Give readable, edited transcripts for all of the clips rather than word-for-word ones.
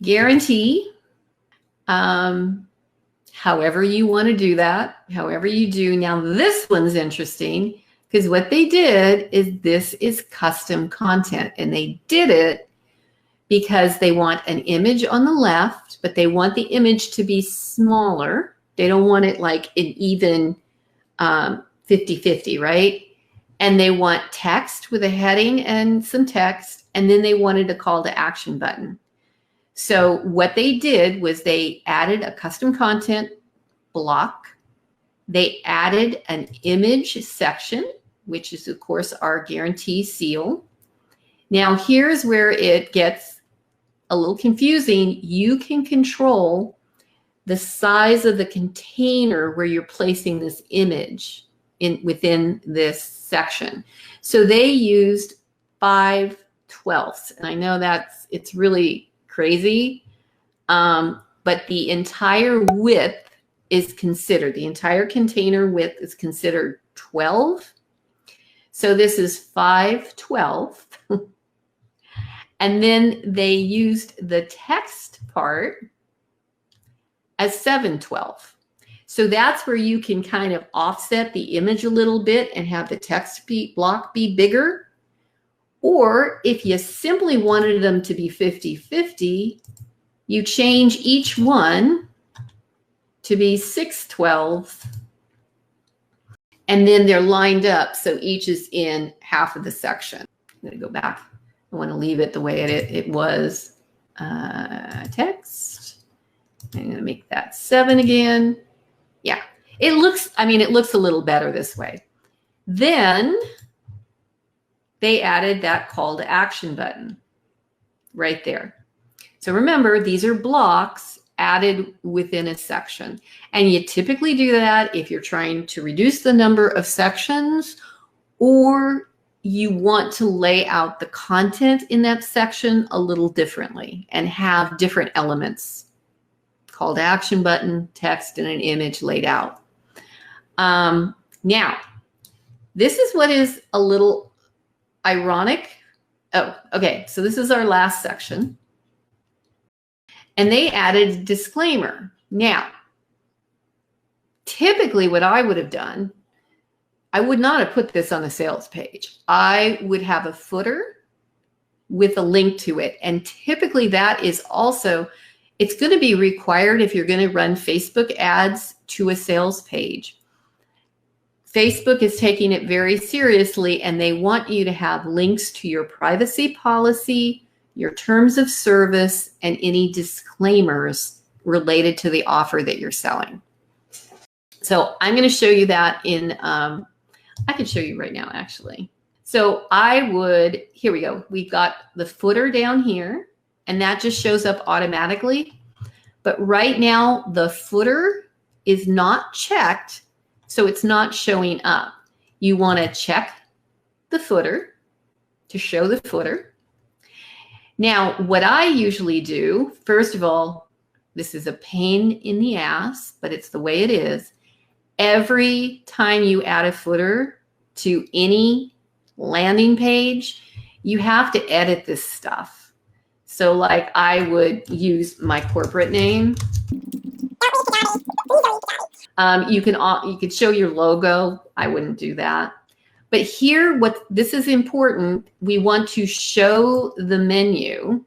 guarantee. However you want to do that, however you do. Now this one's interesting because what they did is this is custom content, and they did it because they want an image on the left, but they want the image to be smaller. They don't want it like an even 50-50, right? And they want text with a heading and some text, and then they wanted a call to action button. So what they did was they added a custom content block. They added an image section, which is of course our guarantee seal. Now here's where it gets a little confusing. You can control the size of the container where you're placing this image within this section. So they used 5/12, and I know it's really crazy, but the entire width is considered, the entire container width is considered 12. So this is 5/12. And then they used the text part as 7/12. So that's where you can kind of offset the image a little bit and have the text block be bigger. Or if you simply wanted them to be 50-50, you change each one to be 6/12. And then they're lined up, so each is in half of the section. I'm going to go back. I want to leave it the way it was. Text. I'm going to make that 7 again. Yeah, it looks a little better this way. Then they added that call to action button right there. So remember, these are blocks added within a section. And you typically do that if you're trying to reduce the number of sections, or you want to lay out the content in that section a little differently and have different elements. Call to action button, text, and an image laid out. Now, this is what is a little ironic. Oh, okay, so this is our last section. And they added a disclaimer. Now, typically what I would have done, I would not have put this on a sales page. I would have a footer with a link to it. And typically that is also, it's going to be required if you're going to run Facebook ads to a sales page. Facebook is taking it very seriously, and they want you to have links to your privacy policy, your terms of service, and any disclaimers related to the offer that you're selling. So I'm going to show you that in, I can show you right now, actually. So I would, here we go. We've got the footer down here, and that just shows up automatically. But right now, the footer is not checked, so it's not showing up. You want to check the footer to show the footer. Now, what I usually do, first of all, this is a pain in the ass, but it's the way it is. Every time you add a footer to any landing page, you have to edit this stuff. So like I would use my corporate name. You could show your logo. I wouldn't do that. But here, this is important. We want to show the menu.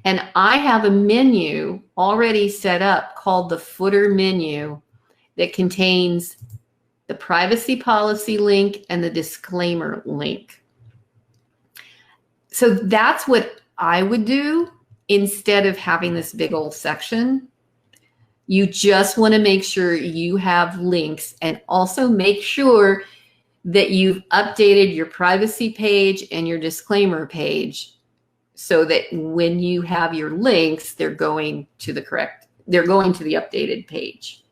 And I have a menu already set up called the footer menu that contains the privacy policy link and the disclaimer link. So that's what I would do instead of having this big old section. You just want to make sure you have links, and also make sure that you've updated your privacy page and your disclaimer page so that when you have your links, they're going to the updated page.